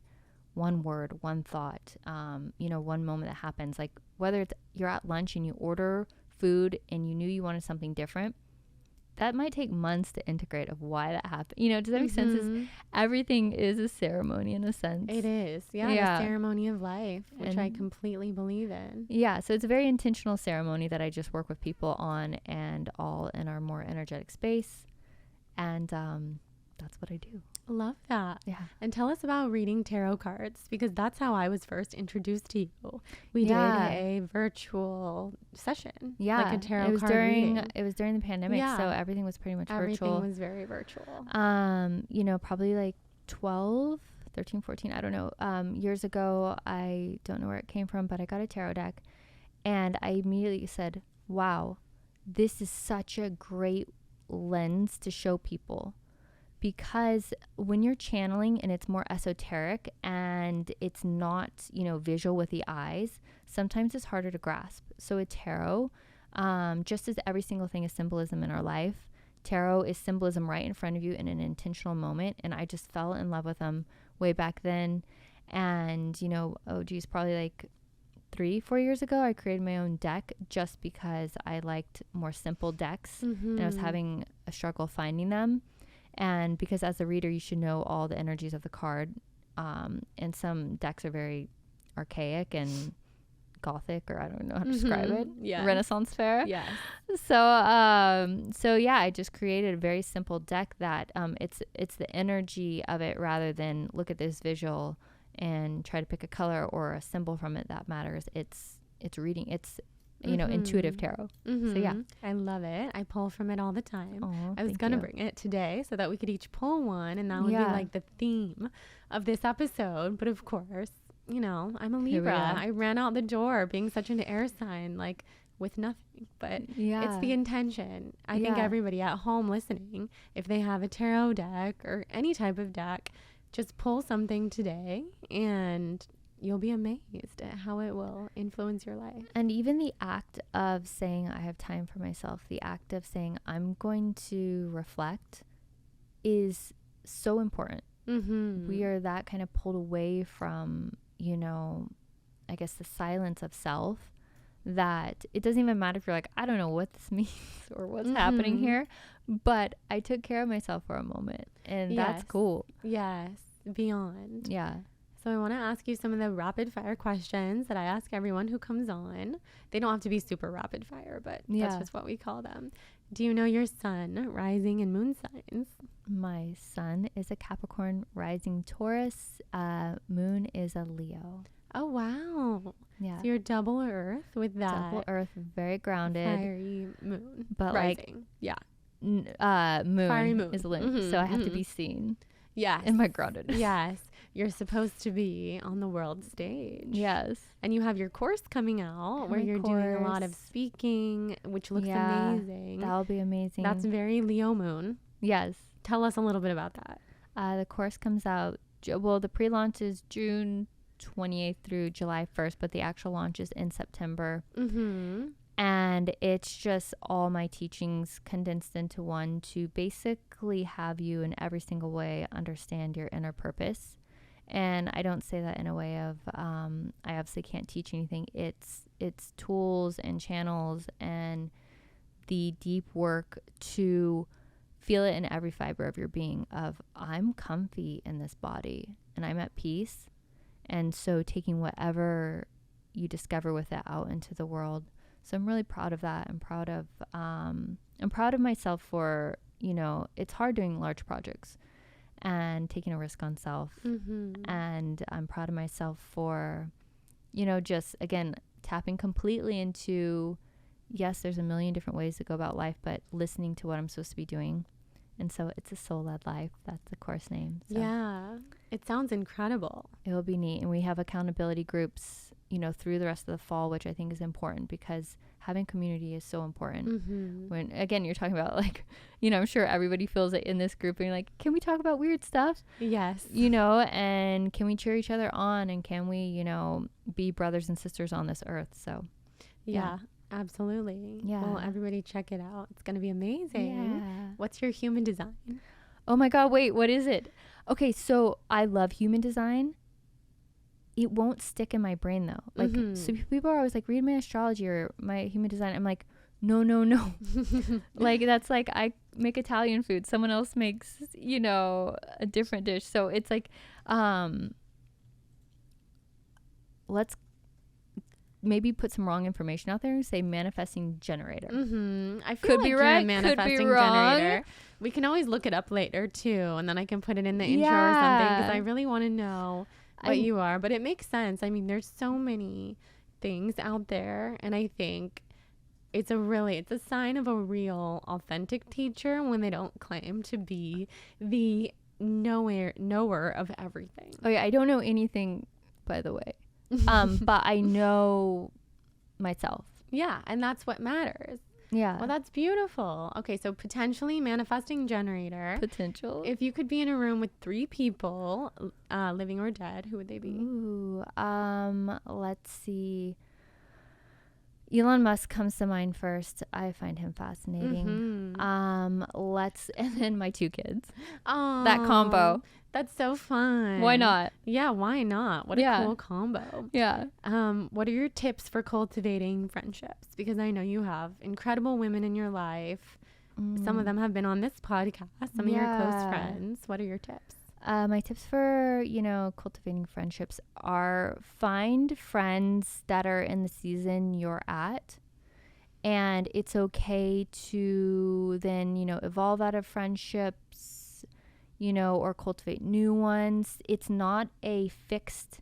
one word, one thought, one moment that happens, whether it's you're at lunch and you order food and you knew you wanted something different, that might take months to integrate of why that happened. Does that make sense? Everything is a ceremony in a sense. It is. Yeah. The ceremony of life, which I completely believe in. Yeah. So it's a very intentional ceremony that I just work with people on, and all in our more energetic space. And that's what I do. Love that. Yeah. And tell us about reading tarot cards, because that's how I was first introduced to you. We did a virtual session. Yeah. Like a tarot card reading. It was during the pandemic, so everything was pretty much virtual. Everything was very virtual. You know, probably like 13, 14, I don't know. Years ago, I don't know where it came from, but I got a tarot deck, and I immediately said, wow, this is such a great lens to show people. Because when you're channeling and it's more esoteric and it's not, you know, visual with the eyes, sometimes it's harder to grasp. So a tarot, just as every single thing is symbolism in our life, tarot is symbolism right in front of you in an intentional moment. And I just fell in love with them way back then. And, you know, probably like 3-4 years ago, I created my own deck just because I liked more simple decks. And I was having a struggle finding them. And because as a reader, you should know all the energies of the card. And some decks are very archaic and gothic, or I don't know how to describe it. Yeah. Renaissance fair. Yes. So yeah, I just created a very simple deck that it's the energy of it rather than look at this visual and try to pick a color or a symbol from it that matters. It's reading. It's you know, intuitive tarot. So yeah, I love it. I pull from it all the time. Aww, I was gonna bring it today so that we could each pull one, and that would be like the theme of this episode. But of course, you know, I'm a Libra. I ran out the door being such an air sign, like with nothing. But it's the intention. I think everybody at home listening, if they have a tarot deck or any type of deck, just pull something today and you'll be amazed at how it will influence your life. And even the act of saying, I have time for myself, the act of saying, I'm going to reflect is so important. We are that kind of pulled away from, you know, I guess the silence of self, that it doesn't even matter if you're like, I don't know what this means or what's happening here, but I took care of myself for a moment, and that's cool. Yes, beyond. Yeah. So I want to ask you some of the rapid fire questions that I ask everyone who comes on. They don't have to be super rapid fire, but that's just what we call them. Do you know your sun, rising, and moon signs? My sun is a Capricorn, rising Taurus. Moon is a Leo. Oh, wow. Yeah. So you're double earth with that. Double earth, very grounded. Fiery moon. But rising. Moon Fiery moon is limp, so I have to be seen. Yes. In my groundedness. Yes. You're supposed to be on the world stage. Yes. And you have your course coming out where you're doing a lot of speaking, which looks amazing. That'll be amazing. That's very Leo moon. Yes. Tell us a little bit about that. The course comes out, the pre-launch is June 28th through July 1st, but the actual launch is in September. And it's just all my teachings condensed into one to basically have you in every single way understand your inner purpose. And I don't say that in a way of I obviously can't teach anything. It's tools and channels and the deep work to feel it in every fiber of your being of I'm comfy in this body and I'm at peace. And so taking whatever you discover with it out into the world. So I'm really proud of that. I'm proud of myself for, you know, it's hard doing large projects and taking a risk on self. And I'm proud of myself for, you know, just, again, tapping completely into, yes, there's a million different ways to go about life, but listening to what I'm supposed to be doing. And so it's a soul-led life. That's the course name. So yeah. It sounds incredible. It will be neat. And we have accountability groups, you know, through the rest of the fall, which I think is important because having community is so important. When, again, you're talking about, like, you know, I'm sure everybody feels it in this group and like, can we talk about weird stuff? Yes. You know, and can we cheer each other on, and can we, you know, be brothers and sisters on this earth? So yeah. Absolutely. Yeah. Well, everybody check it out. It's going to be amazing. Yeah. What's your human design? Oh my God, wait, what is it? Okay, so I love human design. It won't stick in my brain though. Like, so people are always like, read my astrology or my human design. I'm like, no. Like, that's like, I make Italian food. Someone else makes, you know, a different dish. So it's like, let's maybe put some wrong information out there and say manifesting generator. I feel could like be you're right, a manifesting could be wrong. generator. We can always look it up later too, and then I can put it in the intro or something, because I really want to know what you are. But it makes sense. I mean, there's so many things out there, and I think it's a sign of a real authentic teacher when they don't claim to be the knower of everything. Oh yeah, I don't know anything, by the way. But I know myself. Yeah, and that's what matters. Yeah. Well, that's beautiful. Okay, so potentially manifesting generator. Potential. If you could be in a room with 3 people, living or dead, who would they be? Ooh, let's see. Elon Musk comes to mind first. I find him fascinating. And then my 2 kids. Oh, that combo. That's so fun. Why not? Yeah, why not? What a cool combo. Yeah. What are your tips for cultivating friendships? Because I know you have incredible women in your life. Some of them have been on this podcast. Some of your close friends. What are your tips? My tips for, cultivating friendships are find friends that are in the season you're at. And it's okay to then, evolve out of friendships, or cultivate new ones. It's not a fixed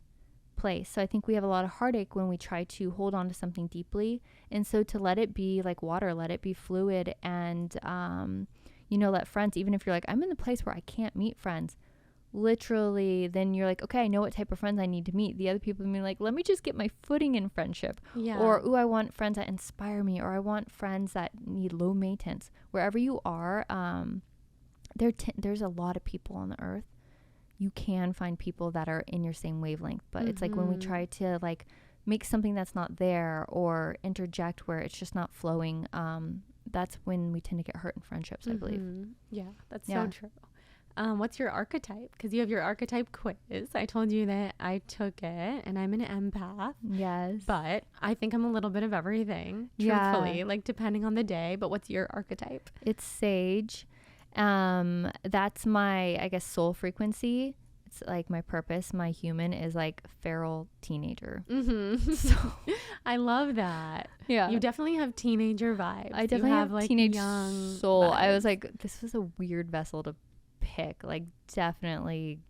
place. So I think we have a lot of heartache when we try to hold on to something deeply. And so to let it be like water, let it be fluid, and, let friends, even if you're like, I'm in the place where I can't meet friends, literally, then you're like, okay, I know what type of friends I need to meet. The other people will be like, let me just get my footing in friendship. Yeah. Or, I want friends that inspire me, or I want friends that need low maintenance. Wherever you are, there's a lot of people on the earth. You can find people that are in your same wavelength, but it's like when we try to like make something that's not there or interject where it's just not flowing, that's when we tend to get hurt in friendships, I believe. Yeah, that's so true. What's your archetype? Because you have your archetype quiz. I told you that I took it, and I'm an empath. Yes. But I think I'm a little bit of everything, truthfully, like depending on the day. But what's your archetype? It's sage. That's my, I guess, soul frequency. It's like my purpose. My human is like feral teenager. So I love that. Yeah. You definitely have teenager vibes. I definitely have like teenage young soul. vibes. I was like, this was a weird vessel to pick. Like definitely,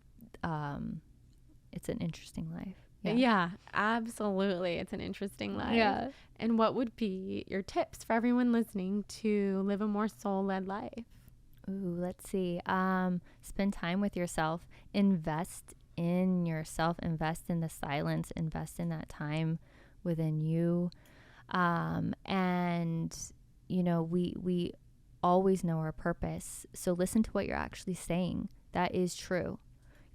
it's an interesting life. Yeah, absolutely. It's an interesting life. Yeah. And what would be your tips for everyone listening to live a more soul-led life? Ooh, let's see. Spend time with yourself. Invest in yourself. Invest in the silence. Invest in that time within you. And we always know our purpose. So listen to what you're actually saying. That is true.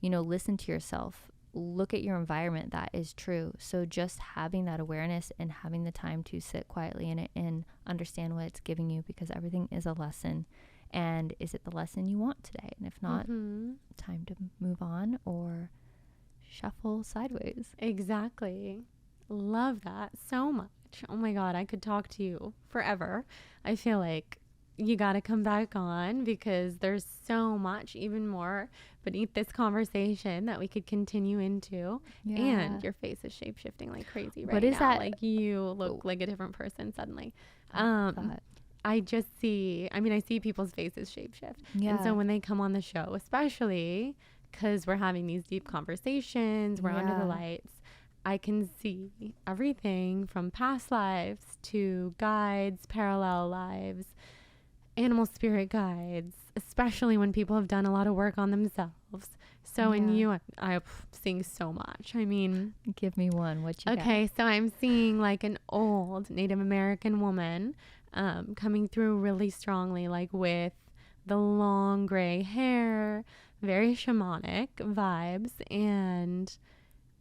Listen to yourself. Look at your environment. That is true. So just having that awareness and having the time to sit quietly in it and understand what it's giving you, because everything is a lesson. And is it the lesson you want today? And if not, time to move on or shuffle sideways. Exactly. Love that so much. Oh my God, I could talk to you forever. I feel like you got to come back on, because there's so much even more beneath this conversation that we could continue into. Yeah. And your face is shape-shifting like crazy right What is now. that? Like you look like a different person suddenly. I see people's faces shapeshift. Yeah. And so when they come on the show, especially because we're having these deep conversations, we're under the lights, I can see everything from past lives to guides, parallel lives, animal spirit guides, especially when people have done a lot of work on themselves. So in you, I'm seeing so much. I mean, give me one. What you got? Okay, so I'm seeing like an old Native American woman coming through really strongly, like with the long gray hair, very shamanic vibes. And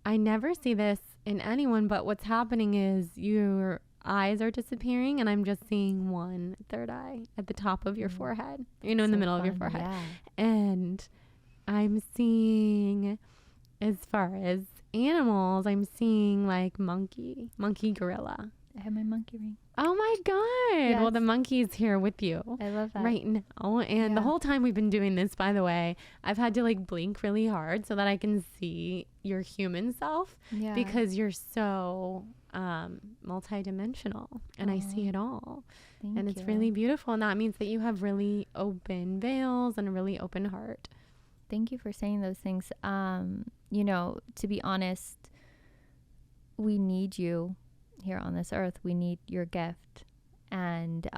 I never see this in anyone, but what's happening is your eyes are disappearing, and I'm just seeing one third eye at the top of your forehead, in the middle of your forehead. Yeah. And I'm seeing, as far as animals, I'm seeing like monkey, gorilla. I have my monkey ring. Oh my God. Yes. Well, the monkey's here with you. I love that. Right now. And the whole time we've been doing this, by the way, I've had to like blink really hard so that I can see your human self, because you're so multidimensional, and I see it all. Thank It's you. really beautiful. And that means that you have really open veils and a really open heart. Thank you for saying those things. You know, to be honest, we need you here on this earth. We need your gift. And,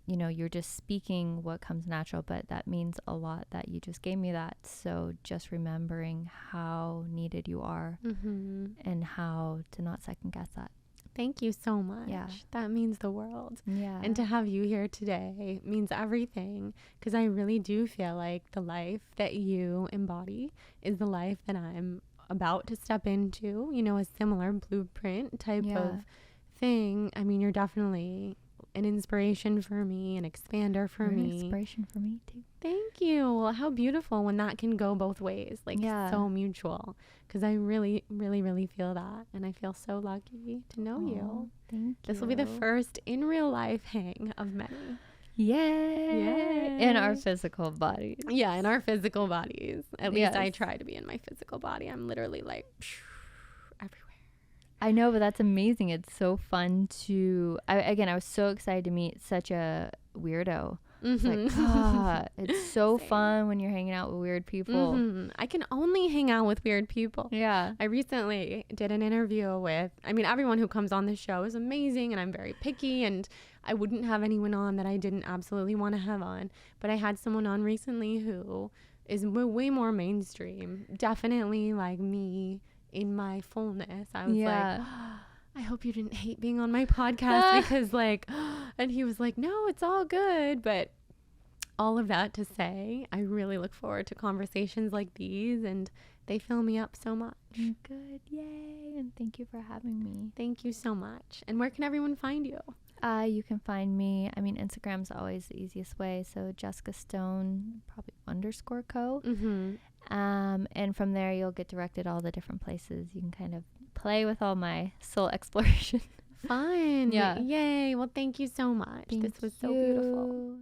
you know, you're just speaking what comes natural, but that means a lot that you just gave me that. So just remembering how needed you are and how to not second guess that. Thank you so much. Yeah. That means the world. Yeah. And to have you here today means everything, because I really do feel like the life that you embody is the life that I'm about to step into, you know, a similar blueprint type of thing. I mean, you're definitely an inspiration for me, an expander for me. An inspiration for me too. Thank you. How beautiful when that can go both ways, like so mutual, because I really, really, really feel that. And I feel so lucky to know you. Thank you. This will be the first in real life hang of many. Yay. In our physical bodies. Yeah, in our physical bodies. At least I try to be in my physical body. I'm literally like everywhere. I know, but that's amazing. It's so fun to... I was so excited to meet such a weirdo. It's like, it's so fun when you're hanging out with weird people. I can only hang out with weird people. Yeah. I recently did an interview with... I mean, everyone who comes on the show is amazing, and I'm very picky, and I wouldn't have anyone on that I didn't absolutely want to have on. But I had someone on recently who is way more mainstream. Definitely like me in my fullness. I was like, I hope you didn't hate being on my podcast because like, and he was like, no, it's all good. But all of that to say, I really look forward to conversations like these, and they fill me up so much. Good. Yay. And thank you for having me. Thank you so much. And where can everyone find you? You can find me, I mean, Instagram's always the easiest way. So Jessica Stone, probably _co. And from there, you'll get directed all the different places. You can kind of play with all my soul exploration. Fun. Yeah. Yay. Well, thank you so much. This was so beautiful.